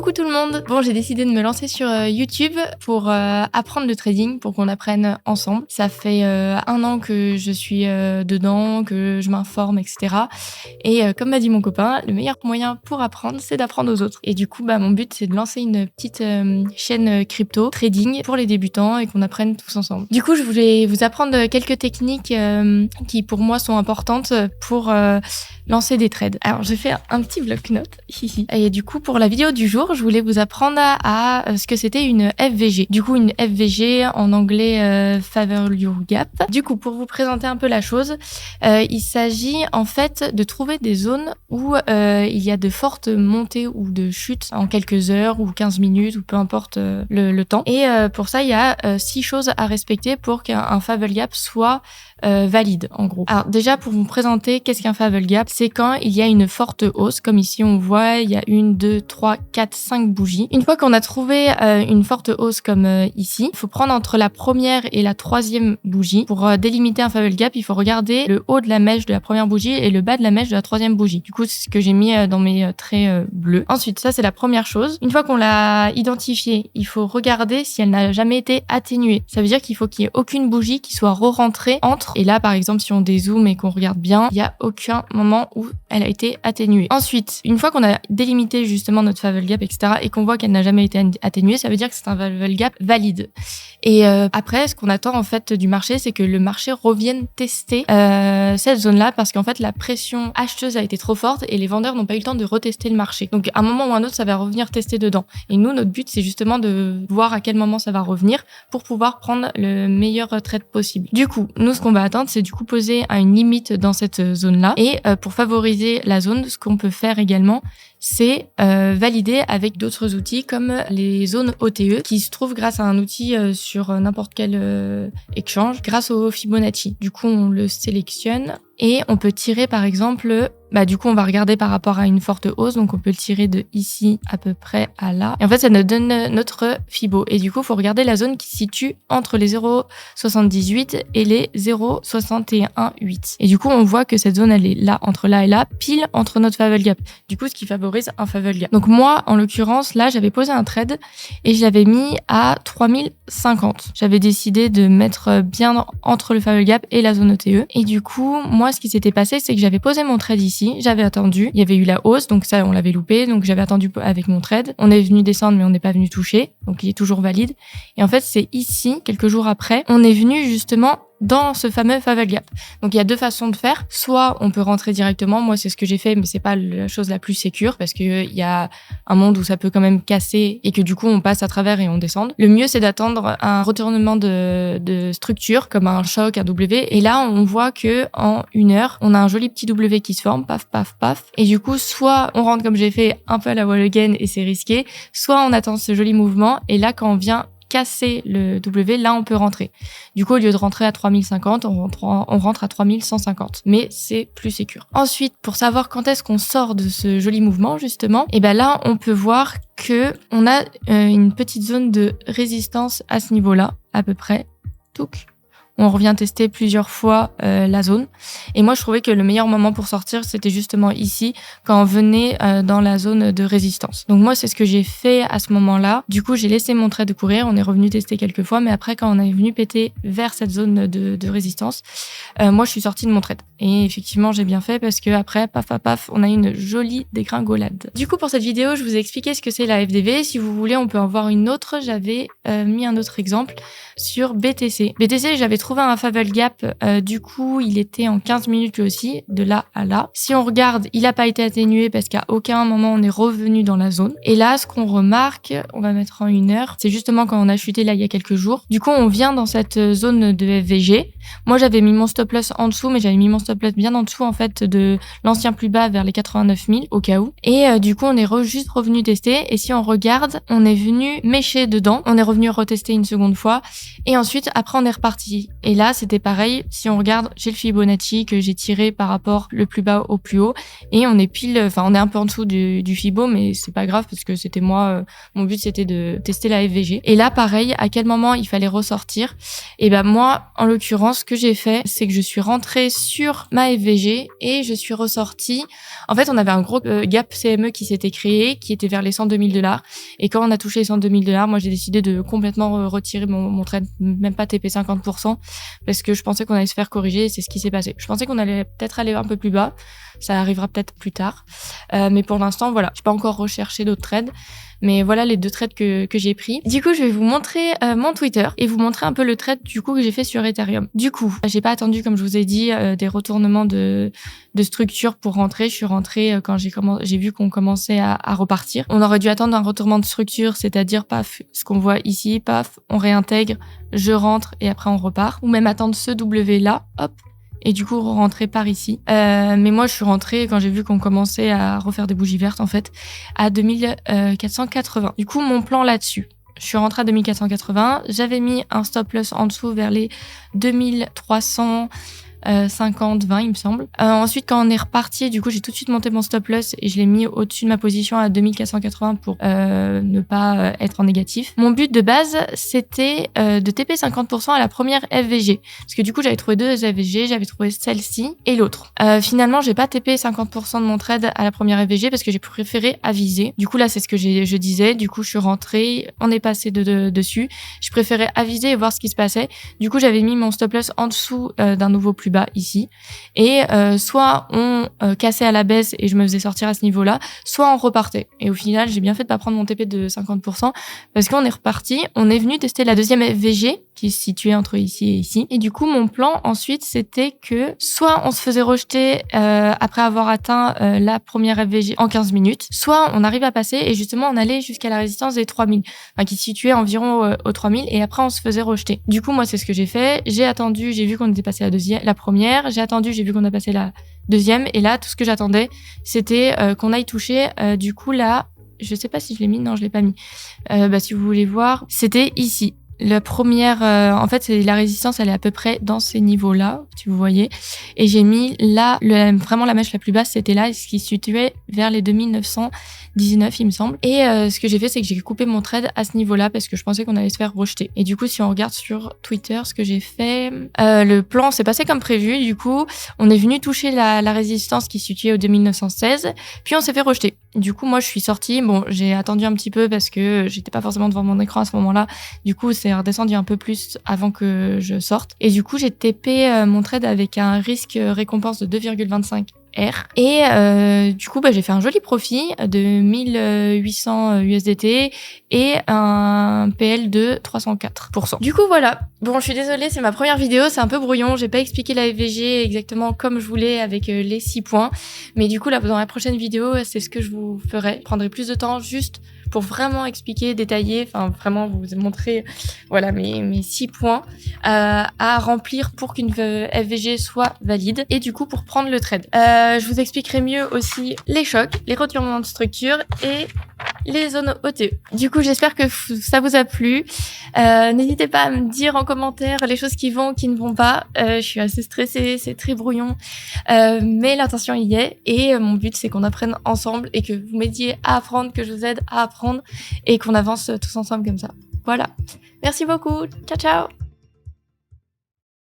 Coucou tout le monde. Bon, j'ai décidé de me lancer sur YouTube pour apprendre le trading, pour qu'on apprenne ensemble. Ça fait 1 an que je suis dedans, que je m'informe, etc. Et comme m'a dit mon copain, le meilleur moyen pour apprendre, c'est d'apprendre aux autres. Et du coup, mon but, c'est de lancer une petite chaîne crypto trading pour les débutants et qu'on apprenne tous ensemble. Du coup, je voulais vous apprendre quelques techniques qui, pour moi, sont importantes pour lancer des trades. Alors, j'ai fait un petit bloc-notes. Et du coup, pour la vidéo du jour, je voulais vous apprendre à ce que c'était une FVG. Du coup, une FVG, en anglais, Value Gap. Du coup, pour vous présenter un peu la chose, il s'agit en fait de trouver des zones où il y a de fortes montées ou de chutes en quelques heures ou 15 minutes ou peu importe le temps. Et pour ça, il y a 6 choses à respecter pour qu'un Value Gap soit valide, en gros. Alors déjà, pour vous présenter, qu'est-ce qu'un Value Gap? C'est quand il y a une forte hausse, comme ici on voit, il y a 1, 2, 3, 4, 5 bougies. Une fois qu'on a trouvé une forte hausse comme ici, il faut prendre entre la première et la 3e bougie. Pour délimiter un Value Gap, il faut regarder le haut de la mèche de la première bougie et le bas de la mèche de la 3e bougie. Du coup, c'est ce que j'ai mis dans mes traits bleus. Ensuite, ça c'est la première chose. Une fois qu'on l'a identifiée, il faut regarder si elle n'a jamais été atténuée. Ça veut dire qu'il faut qu'il y ait aucune bougie qui soit re-rentrée entre. Et là, par exemple, si on dézoome et qu'on regarde bien, il n'y a aucun moment où elle a été atténuée. Ensuite, une fois qu'on a délimité justement notre Value Gap, etc., et qu'on voit qu'elle n'a jamais été atténuée, ça veut dire que c'est un Value Gap valide. Et après, ce qu'on attend en fait du marché, c'est que le marché revienne tester cette zone-là, parce qu'en fait, la pression acheteuse a été trop forte et les vendeurs n'ont pas eu le temps de retester le marché. Donc, à un moment ou un autre, ça va revenir tester dedans. Et nous, notre but, c'est justement de voir à quel moment ça va revenir pour pouvoir prendre le meilleur trade possible. Du coup, nous, ce qu'on va attendre, c'est du coup poser à une limite dans cette zone-là. Et pour favoriser la zone, ce qu'on peut faire également, c'est valider avec d'autres outils comme les zones OTE qui se trouvent grâce à un outil sur n'importe quel exchange grâce au Fibonacci. Du coup, on le sélectionne et on peut tirer par exemple, du coup on va regarder par rapport à une forte hausse, donc on peut le tirer de ici à peu près à là. Et en fait ça nous donne notre Fibo. Et du coup il faut regarder la zone qui se situe entre les 0,78 et les 0,618. Et du coup on voit que cette zone elle est là, entre là et là, pile entre notre Value Gap. Du coup ce qui favorise un Value Gap. Donc moi en l'occurrence là j'avais posé un trade et je l'avais mis à 3050. J'avais décidé de mettre bien entre le Value Gap et la zone OTE. Et du coup moi ce qui s'était passé c'est que j'avais posé mon trade ici, j'avais attendu, il y avait eu la hausse, donc ça on l'avait loupé, donc j'avais attendu avec mon trade, on est venu descendre mais on n'est pas venu toucher, donc il est toujours valide. Et en fait c'est ici, quelques jours après, on est venu justement dans ce fameux Value Gap. Donc il y a 2 façons de faire, soit on peut rentrer directement, moi c'est ce que j'ai fait mais c'est pas la chose la plus sécure parce que il y a un monde où ça peut quand même casser et que du coup on passe à travers et on descend. Le mieux c'est d'attendre un retournement de structure comme un choc, un W, et là on voit que en 1 heure on a un joli petit W qui se forme, paf paf paf, et du coup soit on rentre comme j'ai fait un peu à la wall again et c'est risqué, soit on attend ce joli mouvement et là quand on vient casser le W, là on peut rentrer. Du coup au lieu de rentrer à 3050, on rentre à 3150, mais c'est plus sécure. Ensuite, pour savoir quand est-ce qu'on sort de ce joli mouvement justement, et là on peut voir que on a une petite zone de résistance à ce niveau-là à peu près. Touc. On revient tester plusieurs fois la zone. Et moi, je trouvais que le meilleur moment pour sortir, c'était justement ici, quand on venait dans la zone de résistance. Donc moi, c'est ce que j'ai fait à ce moment-là. Du coup, j'ai laissé mon trade courir. On est revenu tester quelques fois. Mais après, quand on est venu péter vers cette zone de résistance, moi, je suis sortie de mon trade. Et effectivement, j'ai bien fait parce que après, paf, paf, paf, on a une jolie dégringolade. Du coup, pour cette vidéo, je vous ai expliqué ce que c'est la FDV. Si vous voulez, on peut en voir une autre. J'avais mis un autre exemple sur BTC. BTC, j'avais trouvé un Value Gap, du coup il était en 15 minutes lui aussi, de là à là. Si on regarde, il n'a pas été atténué parce qu'à aucun moment on est revenu dans la zone. Et là, ce qu'on remarque, on va mettre en 1 heure, c'est justement quand on a chuté là il y a quelques jours. Du coup, on vient dans cette zone de FVG. Moi, j'avais mis mon stop loss en dessous, mais j'avais mis mon stop loss bien en dessous en fait de l'ancien plus bas vers les 89 000 au cas où. Et du coup, on est juste revenu tester. Et si on regarde, on est venu mécher dedans. On est revenu retester une seconde fois. Et ensuite, après, on est reparti. Et là, c'était pareil. Si on regarde, j'ai le Fibonacci que j'ai tiré par rapport le plus bas au plus haut. Et on est on est un peu en dessous du Fibo, mais c'est pas grave parce que c'était moi, mon but c'était de tester la FVG. Et là, pareil, à quel moment il fallait ressortir? Et ben moi, en l'occurrence, ce que j'ai fait, c'est que je suis rentrée sur ma FVG et je suis ressortie. En fait, on avait un gros gap CME qui s'était créé, qui était vers les 102 000 $. Et quand on a touché les 102 000 $, moi, j'ai décidé de complètement retirer mon trade, même pas TP 50%, parce que je pensais qu'on allait se faire corriger et c'est ce qui s'est passé. Je pensais qu'on allait peut-être aller un peu plus bas. Ça arrivera peut-être plus tard. Mais pour l'instant, voilà. Je n'ai pas encore recherché d'autres trades. Mais voilà les 2 trades que j'ai pris. Du coup, je vais vous montrer mon Twitter et vous montrer un peu le trade du coup que j'ai fait sur Ethereum. Du coup, j'ai pas attendu, comme je vous ai dit, des retournements de structure pour rentrer. Je suis rentrée quand j'ai vu qu'on commençait à repartir. On aurait dû attendre un retournement de structure, c'est-à-dire paf, ce qu'on voit ici, paf, on réintègre, je rentre et après on repart. Ou même attendre ce W là, hop. Et du coup, rentrer par ici. Mais moi, je suis rentrée quand j'ai vu qu'on commençait à refaire des bougies vertes, en fait, à 2480. Du coup, mon plan là-dessus. Je suis rentrée à 2480. J'avais mis un stop loss en dessous vers les 2300... 50, 20, il me semble. Ensuite, quand on est reparti, du coup, j'ai tout de suite monté mon stop loss et je l'ai mis au-dessus de ma position à 2480 pour ne pas être en négatif. Mon but de base, c'était de TP 50% à la première FVG. Parce que du coup, j'avais trouvé 2 FVG, j'avais trouvé celle-ci et l'autre. Finalement, j'ai pas TP 50% de mon trade à la première FVG parce que j'ai préféré aviser. Du coup, là, c'est ce que je disais. Du coup, je suis rentrée, on est passé dessus. Je préférais aviser et voir ce qui se passait. Du coup, j'avais mis mon stop loss en dessous d'un nouveau plus bas ici, et soit on cassait à la baisse et je me faisais sortir à ce niveau-là, soit on repartait. Et au final, j'ai bien fait de pas prendre mon TP de 50% parce qu'on est reparti, on est venu tester la deuxième FVG qui se situait entre ici et ici. Et du coup, mon plan ensuite, c'était que soit on se faisait rejeter après avoir atteint la première FVG en 15 minutes, soit on arrive à passer et justement on allait jusqu'à la résistance des 3000, enfin, qui se situait environ aux 3000, et après on se faisait rejeter. Du coup, moi, c'est ce que j'ai fait. J'ai attendu, j'ai vu qu'on était passé la première, j'ai attendu, j'ai vu qu'on a passé la deuxième, et là, tout ce que j'attendais, c'était qu'on aille toucher, du coup, là, je sais pas si je l'ai mis, non, je l'ai pas mis. Si vous voulez voir, c'était ici. La première, en fait, c'est la résistance, elle est à peu près dans ces niveaux-là, si vous voyez. Et j'ai mis là, vraiment la mèche la plus basse, c'était là, ce qui se situait vers les 2919, il me semble. Et ce que j'ai fait, c'est que j'ai coupé mon trade à ce niveau-là parce que je pensais qu'on allait se faire rejeter. Et du coup, si on regarde sur Twitter, ce que j'ai fait, le plan s'est passé comme prévu. Du coup, on est venu toucher la résistance qui se situait au 2916, puis on s'est fait rejeter. Du coup, moi, je suis sortie. Bon, j'ai attendu un petit peu parce que j'étais pas forcément devant mon écran à ce moment-là. Du coup, c'est redescendu un peu plus avant que je sorte. Et du coup, j'ai TP mon trade avec un risque récompense de 2,25 R. Et du coup, j'ai fait un joli profit de 1800 USDT et un PL de 304%. Du coup, voilà. Bon, je suis désolée, c'est ma première vidéo, c'est un peu brouillon. J'ai pas expliqué la FVG exactement comme je voulais avec les 6 points. Mais du coup, là, dans la prochaine vidéo, c'est ce que je vous ferai. Je prendrai plus de temps juste pour vraiment expliquer, détailler, enfin vraiment vous montrer voilà mes 6 points à remplir pour qu'une FVG soit valide, et du coup pour prendre le trade. Je vous expliquerai mieux aussi les chocs, les retournements de structure et les zones OTE. Du coup, j'espère que ça vous a plu. N'hésitez pas à me dire en commentaire les choses qui vont, qui ne vont pas. Je suis assez stressée, c'est très brouillon, mais l'intention y est, et mon but c'est qu'on apprenne ensemble et que vous m'aidiez à apprendre, que je vous aide à apprendre et qu'on avance tous ensemble comme ça. Voilà. Merci beaucoup. Ciao, ciao.